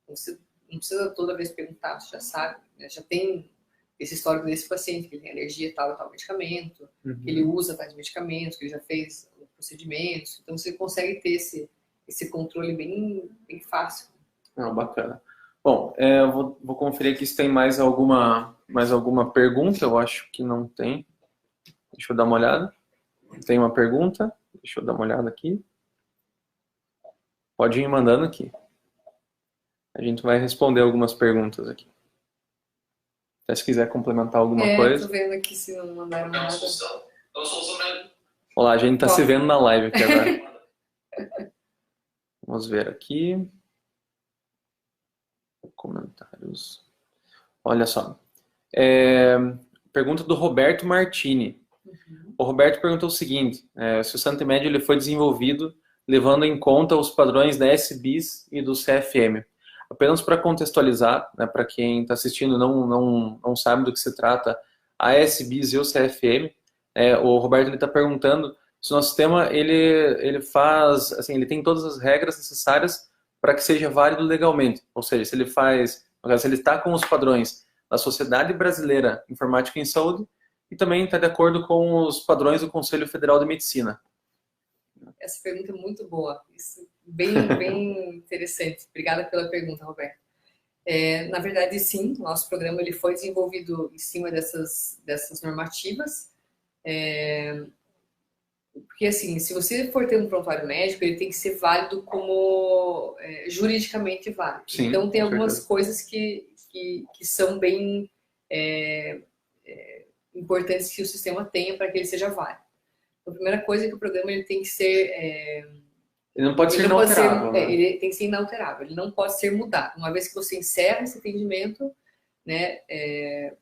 Então, você não precisa toda vez perguntar, você já sabe, né? Já tem esse histórico desse paciente, que ele tem alergia a tal e tal medicamento, que ele usa tais medicamentos, que ele já fez procedimentos, então você consegue ter esse controle bem, bem fácil. Bacana. Bom, eu vou conferir aqui se tem mais alguma pergunta. Eu acho que não tem. Deixa eu dar uma olhada. Tem uma pergunta? Deixa eu dar uma olhada aqui. Pode ir mandando aqui. A gente vai responder algumas perguntas aqui. Até se quiser complementar alguma coisa. Tô vendo aqui se não mandaram nada. Olá, a gente está se vendo na live aqui agora. Vamos ver aqui. Comentários. Olha só. Pergunta do Roberto Martini. O Roberto perguntou o seguinte: se o Santemed ele foi desenvolvido levando em conta os padrões da SBIS e do CFM. Apenas para contextualizar, né, para quem está assistindo não sabe do que se trata, a SBIS e o CFM, o Roberto está perguntando se o nosso sistema ele faz, assim, ele tem todas as regras necessárias para que seja válido legalmente. Ou seja, se ele está com os padrões da Sociedade Brasileira Informática em Saúde e também está de acordo com os padrões do Conselho Federal de Medicina. Essa pergunta é muito boa. Isso bem interessante. Obrigada pela pergunta, Roberto. Na verdade, sim, o nosso programa ele foi desenvolvido em cima dessas normativas. Porque, assim, se você for ter um prontuário médico, ele tem que ser válido como juridicamente válido. Sim, então, tem algumas certeza. coisas que são bem importantes que o sistema tenha para que ele seja válido. Então, a primeira coisa é que o programa ele tem que ser... ele não pode ser inalterável. Né? Ele tem que ser inalterável, ele não pode ser mudado. Uma vez que você encerra esse atendimento, né,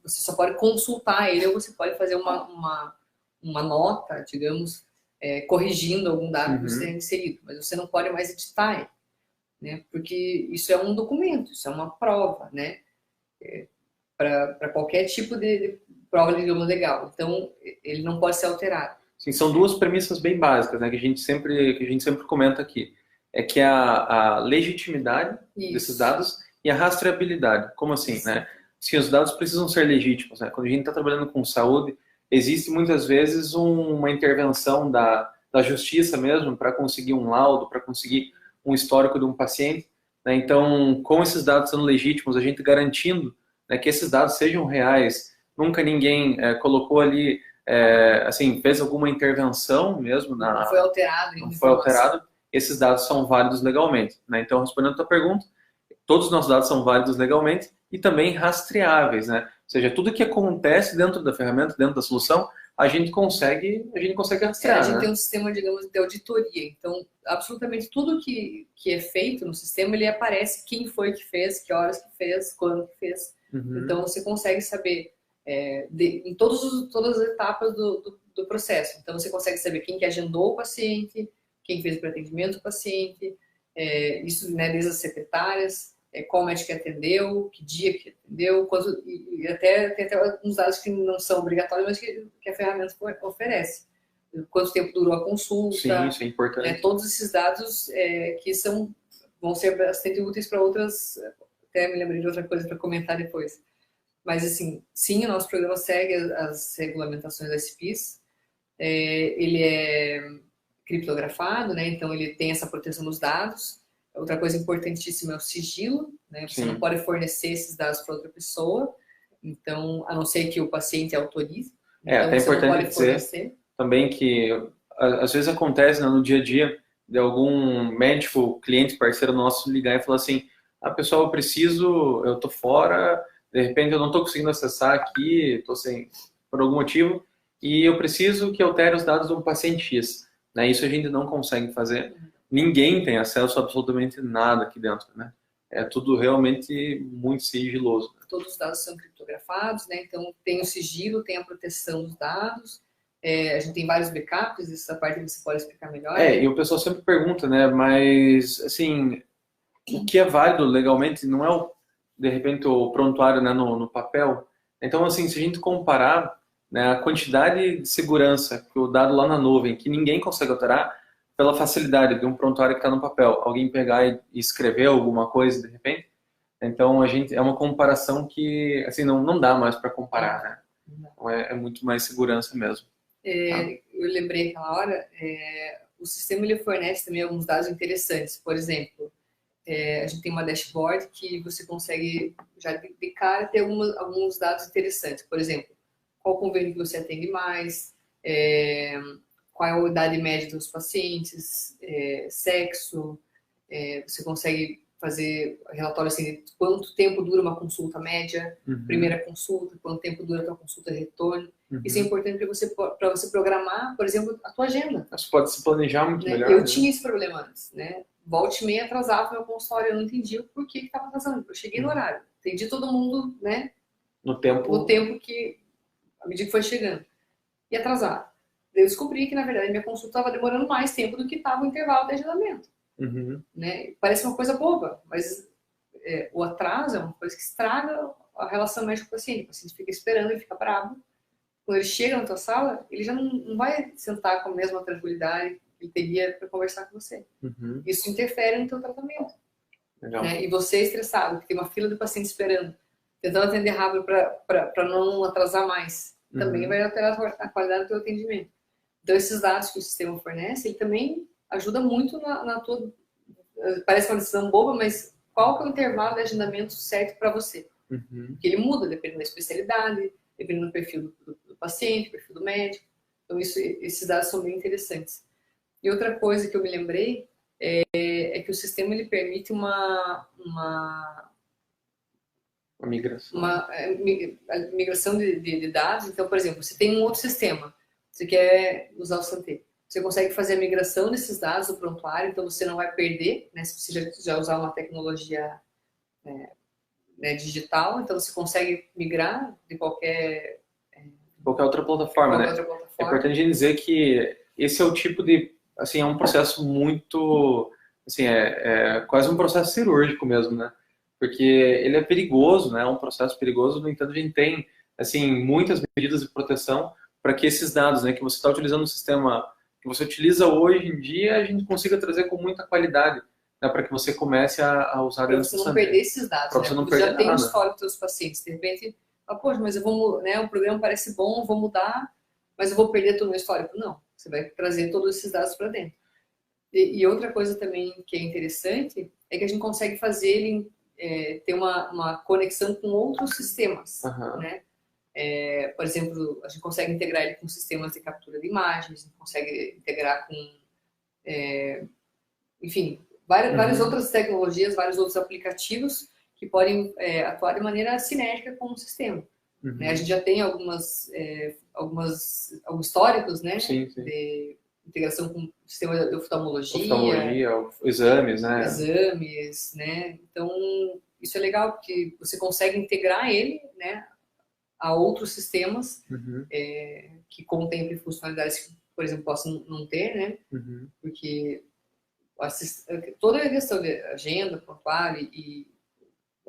você só pode consultar ele ou você pode fazer uma nota, digamos, corrigindo algum dado que você tenha inserido, mas você não pode mais editar ele, né, porque isso é um documento, isso é uma prova, né, para qualquer tipo de prova de idioma legal. Então, ele não pode ser alterado. Sim, são duas premissas bem básicas, né, que a gente sempre comenta aqui. Que é a legitimidade desses dados e a rastreabilidade. Como assim, né? Sim, os dados precisam ser legítimos, né? Quando a gente está trabalhando com saúde, existe muitas vezes uma intervenção da justiça mesmo para conseguir um laudo, para conseguir um histórico de um paciente. Né? Então, com esses dados sendo legítimos, a gente garantindo, né, que esses dados sejam reais, nunca ninguém colocou ali, assim, fez alguma intervenção mesmo. Não foi alterado. Não foi alterado. Esses dados são válidos legalmente. Né? Então, respondendo a tua pergunta, todos os nossos dados são válidos legalmente e também rastreáveis, né? Ou seja, tudo que acontece dentro da ferramenta, dentro da solução, a gente consegue rastrear. A gente né? tem um sistema, digamos, de auditoria. Então, absolutamente tudo que é feito no sistema, ele aparece quem foi que fez, que horas que fez, quando que fez. Então, você consegue saber em todas as etapas do processo. Então, você consegue saber quem que agendou o paciente, quem fez o pré-atendimento do paciente, isso, né, desde as secretárias, qual médico que atendeu, que dia que atendeu, e até tem até alguns dados que não são obrigatórios, mas que a ferramenta oferece. Quanto tempo durou a consulta. Sim, isso é importante. Todos esses dados que vão ser bastante úteis para outras... Até me lembrei de outra coisa para comentar depois. Mas, assim, sim, o nosso programa segue as regulamentações da SPIS. Ele é criptografado, né? Então ele tem essa proteção dos dados. Outra coisa importantíssima é o sigilo, né? Você não pode fornecer esses dados para outra pessoa, então, a não ser que o paciente autorize. Então, até você importante não pode dizer fornecer. Também que às vezes acontece, né, no dia a dia de algum médico, cliente, parceiro nosso ligar e falar assim: pessoal, eu tô fora, de repente eu não tô conseguindo acessar aqui, tô sem, por algum motivo, e eu preciso que altere os dados de um paciente X. Né? Isso a gente não consegue fazer. Ninguém tem acesso a absolutamente nada aqui dentro, né? É tudo realmente muito sigiloso. Todos os dados são criptografados, né? Então tem o sigilo, tem a proteção dos dados. A gente tem vários backups, essa parte você pode explicar melhor. E o pessoal sempre pergunta, né? Mas, assim, o que é válido legalmente não é de repente, o prontuário, né, no papel. Então, assim, se a gente comparar, né, a quantidade de segurança que o dado lá na nuvem, que ninguém consegue alterar, pela facilidade de um prontuário que está no papel, alguém pegar e escrever alguma coisa, de repente. Então, a gente, é uma comparação que, assim, não dá mais para comparar, né? Então, é muito mais segurança mesmo. Tá? Eu lembrei aquela hora, o sistema ele fornece também alguns dados interessantes. Por exemplo, a gente tem uma dashboard que você consegue já de cara ter alguns dados interessantes. Por exemplo, qual convênio que você atende mais, qual é a idade média dos pacientes, sexo, você consegue fazer relatório assim, de quanto tempo dura uma consulta média, primeira consulta, quanto tempo dura a tua consulta de retorno. Isso é importante para você programar, por exemplo, a tua agenda. Você pode se planejar muito melhor. Eu tinha esse problema antes, né? Volta e meia atrasava meu consultório, eu não entendia o porquê que estava atrasando. Eu cheguei no horário, atendi todo mundo, né? No tempo que, à medida que foi chegando. E atrasar. Eu descobri que, na verdade, minha consulta estava demorando mais tempo do que estava o intervalo de agendamento. Né? Parece uma coisa boba, mas o atraso é uma coisa que estraga a relação médico-paciente. O paciente fica esperando, ele fica bravo. Quando ele chega na tua sala, ele já não vai sentar com a mesma tranquilidade que ele teria para conversar com você. Isso interfere no teu tratamento. Né? E você é estressado, que tem uma fila de pacientes esperando, tentando atender rápido para não atrasar mais, também vai alterar a qualidade do teu atendimento. Então, esses dados que o sistema fornece, ele também ajuda muito na tua... Parece uma decisão boba, mas qual que é o intervalo de agendamento certo para você? Porque ele muda dependendo da especialidade, dependendo do perfil do paciente, perfil do médico. Então, esses dados são bem interessantes. E outra coisa que eu me lembrei é que o sistema ele permite uma migração de dados. Então, por exemplo, você tem um outro sistema, você quer usar o Santé. Você consegue fazer a migração desses dados do prontuário, então você não vai perder, né, se você já usar uma tecnologia digital, então você consegue migrar de qualquer outra plataforma, né? É importante dizer que esse é o tipo de, assim, é um processo muito, assim, quase um processo cirúrgico mesmo, né? Porque ele é perigoso, né? É um processo perigoso, no entanto, a gente tem, assim, muitas medidas de proteção para que esses dados, né, que você está utilizando no sistema que você utiliza hoje em dia, a gente consiga trazer com muita qualidade, né, para que você comece a usar dentro do Santé. Para você não perder esses dados, para você não perder já tem um histórico dos seus pacientes, de repente, poxa, mas eu vou, né, o programa parece bom, vou mudar, mas eu vou perder todo o meu histórico. Não, você vai trazer todos esses dados para dentro. E outra coisa também que é interessante é que a gente consegue fazer ele ter uma conexão com outros sistemas, né? Por exemplo, a gente consegue integrar ele com sistemas de captura de imagens, a gente consegue integrar com, enfim, várias outras tecnologias, vários outros aplicativos que podem atuar de maneira sinérgica com o sistema. Né? A gente já tem alguns históricos, né, de integração com o sistema de oftalmologia, exames, né? Exames, né? Então, isso é legal, porque você consegue integrar ele, né, a outros sistemas que contemplem funcionalidades que, por exemplo, possam não ter, né? Porque toda a questão de agenda, prontuário e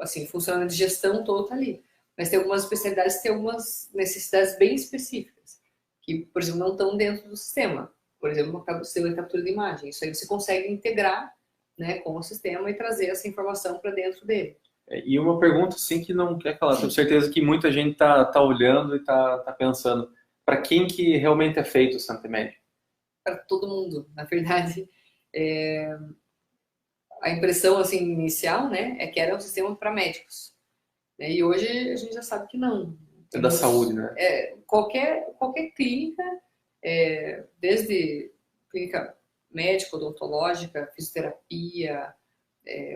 assim, funcionário de gestão todo tá ali. Mas tem algumas especialidades que têm algumas necessidades bem específicas, que, por exemplo, não estão dentro do sistema. Por exemplo, o sistema de captura de imagem. Isso aí você consegue integrar, né, com o sistema e trazer essa informação para dentro dele. E uma pergunta, assim, que não quer calar. Tenho certeza que muita gente tá olhando e tá pensando. Para quem que realmente é feito o Santé Med? Para todo mundo. Na verdade, a impressão assim, inicial, né, é que era um sistema para médicos. E hoje a gente já sabe que não. É da saúde, né? Qualquer clínica, desde clínica médica, odontológica, fisioterapia,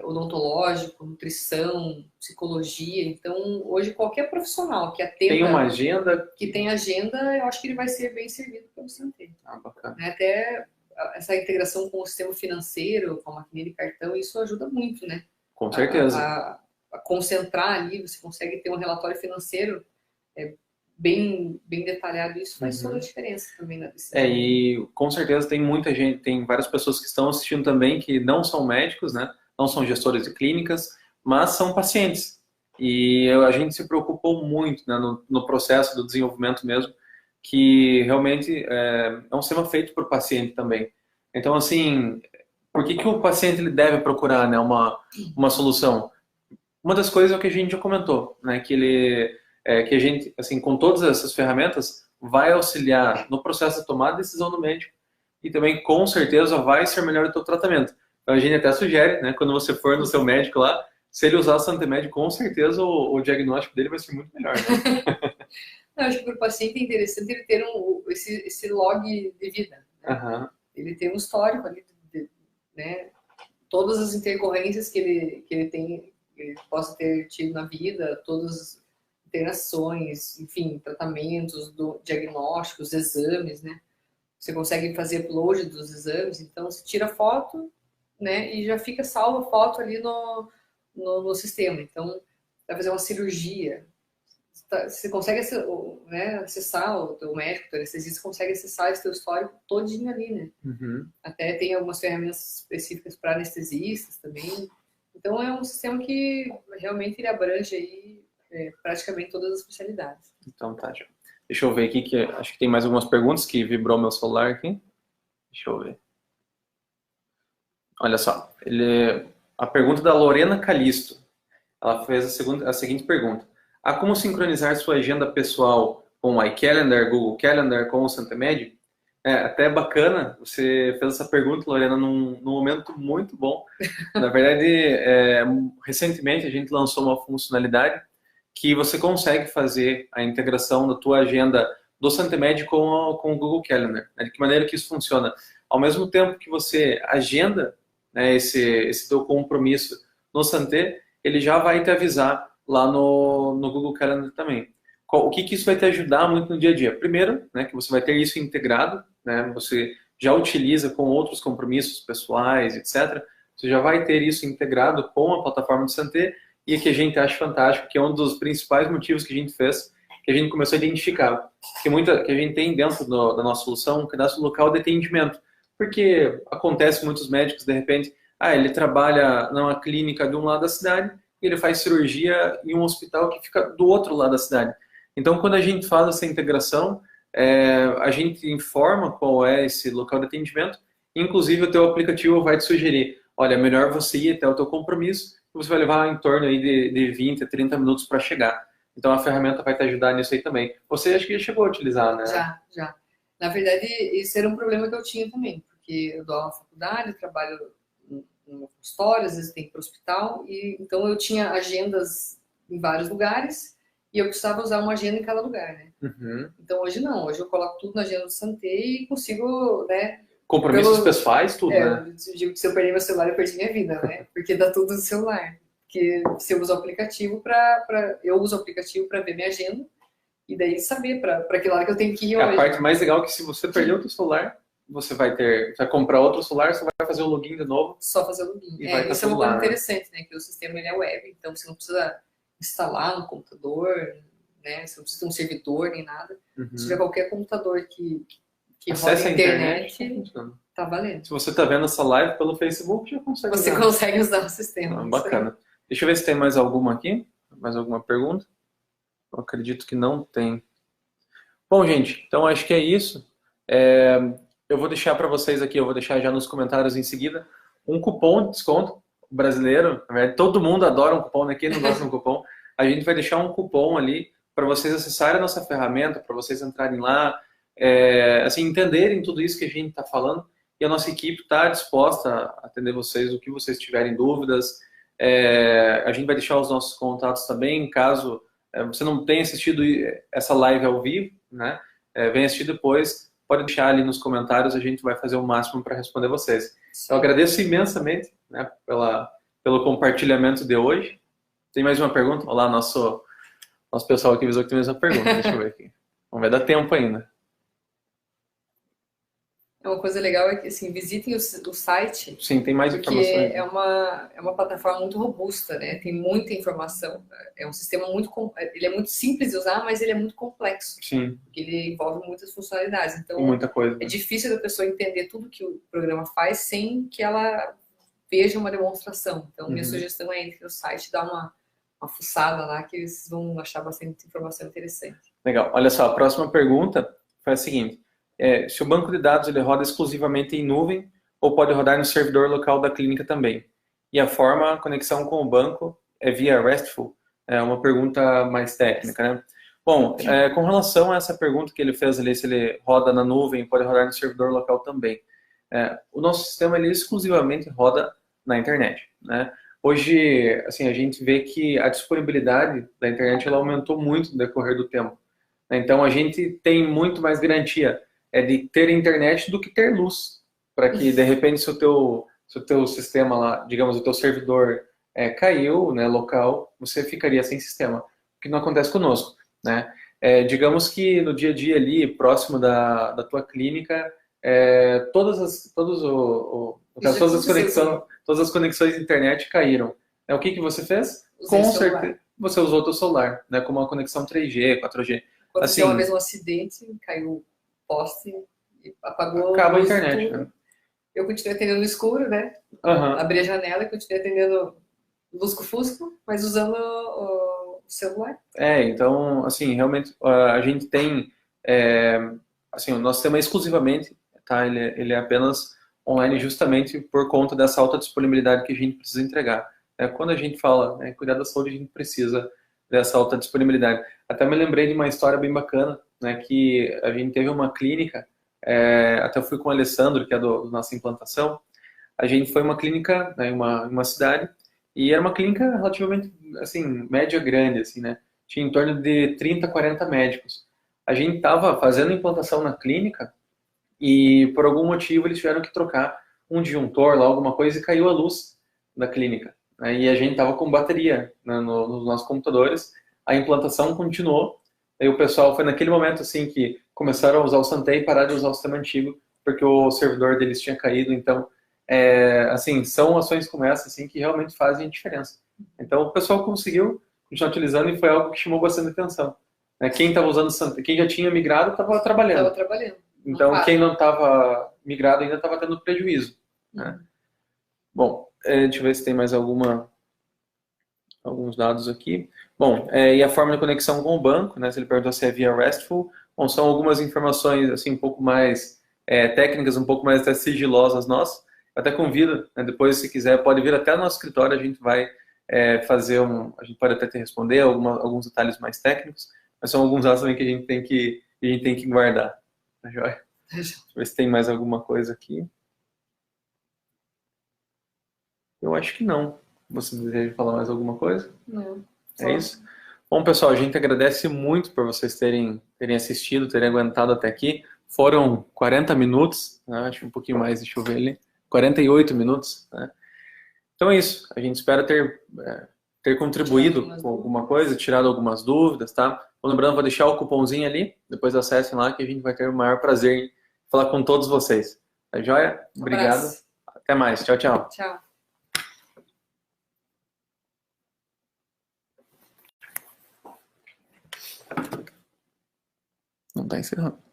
odontológico, nutrição, psicologia. Então, hoje qualquer profissional que atenda... Tem uma agenda? Que tem agenda, eu acho que ele vai ser bem servido pelo Santé. Bacana. Até essa integração com o sistema financeiro, com a maquininha de cartão, isso ajuda muito, né? Com certeza. A concentrar ali, você consegue ter um relatório financeiro bem detalhado, isso faz toda a diferença também na decisão. E com certeza tem muita gente, tem várias pessoas que estão assistindo também que não são médicos, né? Não são gestores de clínicas, mas são pacientes. E a gente se preocupou muito, né, no processo do desenvolvimento mesmo, que realmente é um sistema feito para o paciente também. Então, assim, por que o paciente ele deve procurar, né, uma solução? Uma das coisas é o que a gente já comentou, né, que a gente, assim, com todas essas ferramentas, vai auxiliar no processo de tomar a decisão do médico e também, com certeza, vai ser melhor o teu tratamento. Então, a gente até sugere, né, quando você for no seu médico lá, se ele usar o Santemed, com certeza o diagnóstico dele vai ser muito melhor, né? Eu acho que para o paciente é interessante ele ter esse log de vida. Né? Uhum. Ele tem um histórico ali, né? Todas as intercorrências que ele tem, que ele possa ter tido na vida, todas as interações, enfim, tratamentos, diagnósticos, exames, né? Você consegue fazer upload dos exames, então você tira foto, né? E já fica salva a foto ali no sistema. Então, vai fazer uma cirurgia, você consegue, né, acessar o teu médico, o teu anestesista consegue acessar esse teu histórico todinho ali, né? Uhum. Até tem algumas ferramentas específicas para anestesistas também. Então é um sistema que realmente ele abrange aí praticamente todas as especialidades. Então tá, já. Deixa eu ver aqui, que acho que tem mais algumas perguntas que vibrou meu celular aqui. Deixa eu ver. Olha só, a pergunta da Lorena Calisto. Ela fez a seguinte pergunta. Há como sincronizar sua agenda pessoal com o iCalendar, Google Calendar, com o Santemed? Até bacana, você fez essa pergunta, Lorena, num momento muito bom. Na verdade, recentemente a gente lançou uma funcionalidade que você consegue fazer a integração da tua agenda do Santemed com o Google Calendar. De que maneira que isso funciona? Ao mesmo tempo que você agenda, né, esse teu compromisso no Santé, ele já vai te avisar lá no Google Calendar também. O que isso vai te ajudar muito no dia a dia? Primeiro, né, que você vai ter isso integrado, né, você já utiliza com outros compromissos pessoais, etc. Você já vai ter isso integrado com a plataforma do Santé, e que a gente acha fantástico, que é um dos principais motivos que a gente fez, que a gente começou a identificar, que a gente tem dentro da nossa solução um cadastro local de atendimento, porque acontece muitos médicos, de repente, ele trabalha numa clínica de um lado da cidade e ele faz cirurgia em um hospital que fica do outro lado da cidade. Então, quando a gente faz essa integração, a gente informa qual é esse local de atendimento, inclusive o teu aplicativo vai te sugerir, olha, é melhor você ir até o teu compromisso, você vai levar em torno aí de 20 a 30 minutos para chegar. Então, a ferramenta vai te ajudar nisso aí também. Você acho que já chegou a utilizar, né? Já. Na verdade, isso era um problema que eu tinha também, porque eu dou aula na faculdade, trabalho no consultório, às vezes tem que ir para o hospital, e então eu tinha agendas em vários lugares e eu precisava usar uma agenda em cada lugar, né? Uhum. Então hoje não, hoje eu coloco tudo na agenda do Santé e consigo, né? Compromissos pessoais, tudo, né? Eu digo que se eu perder meu celular, eu perdi minha vida, né? Porque dá tudo no celular. Porque se eu uso o aplicativo eu uso o aplicativo para ver minha agenda e daí saber para que lado que eu tenho que ir hoje. A parte mais legal é que se você perder o teu celular, você vai comprar outro celular, você vai fazer o login de novo. Só fazer o login. Isso é uma coisa interessante, né? Que o sistema ele é web, então você não precisa instalar no computador, né? Você não precisa ter um servidor nem nada. Uhum. Se tiver qualquer computador que roda a internet, tá valendo. Se você tá vendo essa live pelo Facebook, já consegue usar. Você consegue usar o sistema. Bacana. Deixa eu ver se tem mais alguma aqui. Mais alguma pergunta? Eu acredito que não tem. Bom, gente, então acho que é isso. Eu vou deixar para vocês aqui, eu vou deixar já nos comentários em seguida, um cupom de desconto brasileiro. Na verdade, todo mundo adora um cupom, né? Quem não gosta de um cupom? A gente vai deixar um cupom ali para vocês acessarem a nossa ferramenta, para vocês entrarem lá, assim, entenderem tudo isso que a gente está falando. E a nossa equipe está disposta a atender vocês, o que vocês tiverem dúvidas. A gente vai deixar os nossos contatos também, caso você não tenha assistido essa live ao vivo, né? Venha assistir depois, pode deixar ali nos comentários, a gente vai fazer o máximo para responder vocês. Sim. Eu agradeço imensamente, né, pelo compartilhamento de hoje. Tem mais uma pergunta? Olá, nosso pessoal aqui avisou que tem mais uma pergunta, deixa eu ver aqui. Vamos ver, dá tempo ainda. Uma coisa legal é que, assim, visitem o site. Sim, tem mais informações. Porque é uma plataforma muito robusta, né? Tem muita informação. É um sistema ele é muito simples de usar, mas ele é muito complexo. Sim. Porque ele envolve muitas funcionalidades. Então, muita coisa. É difícil da pessoa entender tudo que o programa faz sem que ela veja uma demonstração. Então, minha sugestão é entre no site, dar uma fuçada lá que eles vão achar bastante informação interessante. Legal. Olha só, a próxima pergunta foi a seguinte. Se o banco de dados ele roda exclusivamente em nuvem ou pode rodar no servidor local da clínica também? E a conexão com o banco é via RESTful? É uma pergunta mais técnica, né? Bom, com relação a essa pergunta que ele fez ali, se ele roda na nuvem, pode rodar no servidor local também. O nosso sistema ele exclusivamente roda na internet, né? Hoje, assim, a gente vê que a disponibilidade da internet ela aumentou muito no decorrer do tempo. Então, a gente tem muito mais garantia de ter internet do que ter luz. Para que, de repente, se o teu sistema lá, digamos, o teu servidor caiu, né, local, você ficaria sem sistema. O que não acontece conosco, né? Digamos que no dia a dia ali, próximo da tua clínica, todas as conexões de internet caíram. O que você fez? Usei Com celular. certeza, você usou o teu celular, né, como uma conexão 3G, 4G. Aconteceu Assim, uma vez um acidente, caiu o poste e apagou acaba a luz e internet, tudo. né? Eu continuei atendendo no escuro, né? Aham. Abri a janela e continuei atendendo lusco-fusco, mas usando o celular. Então, assim, realmente a gente tem, assim, o nosso sistema é exclusivamente, tá? Ele é apenas online justamente por conta dessa alta disponibilidade que a gente precisa entregar. Quando a gente fala, né, cuidar da saúde, a gente precisa dessa alta disponibilidade. Até me lembrei de uma história bem bacana, né, que a gente teve uma clínica, até eu fui com o Alessandro, que é do nossa implantação, a gente foi uma clínica, né, em uma cidade, e era uma clínica relativamente, assim, média grande, assim, né? Tinha em torno de 30, 40 médicos. A gente estava fazendo implantação na clínica e, por algum motivo, eles tiveram que trocar um disjuntor lá, alguma coisa, e caiu a luz da clínica, né? E a gente estava com bateria, né, nos nossos computadores. A implantação continuou. Aí o pessoal foi naquele momento, assim, que começaram a usar o Santei e pararam de usar o sistema antigo, porque o servidor deles tinha caído, então assim, são ações como essa assim, que realmente fazem diferença. Então, o pessoal conseguiu continuar utilizando e foi algo que chamou bastante atenção. Quem estava usando Santa, quem já tinha migrado estava trabalhando. Estava trabalhando. Então, quem não estava migrado ainda estava tendo prejuízo. Né? Bom, deixa eu ver se tem mais alguns dados aqui. Bom, e a forma de conexão com o banco, né? Se ele perguntou se é via RESTful. Bom, são algumas informações assim um pouco mais técnicas, um pouco mais até sigilosas nossas. Eu até convido, né, depois, se quiser, pode vir até o nosso escritório, a gente vai fazer a gente pode até te responder alguns detalhes mais técnicos, mas são alguns dados também que a gente tem que guardar. Tá joia? Deixa eu ver se tem mais alguma coisa aqui. Eu acho que não. Você deseja falar mais alguma coisa? Não. É isso? Bom, pessoal, a gente agradece muito por vocês terem assistido, terem aguentado até aqui. Foram 40 minutos, né? Acho um pouquinho mais, deixa eu ver ali. 48 minutos, né? Então é isso. A gente espera ter contribuído com alguma coisa, tirado algumas dúvidas, tá? Lembrando, vou deixar o cupomzinho ali, depois acessem lá que a gente vai ter o maior prazer em falar com todos vocês. Tá joia? Obrigado. Até mais. Tchau, tchau. Tchau. Não está encerrando.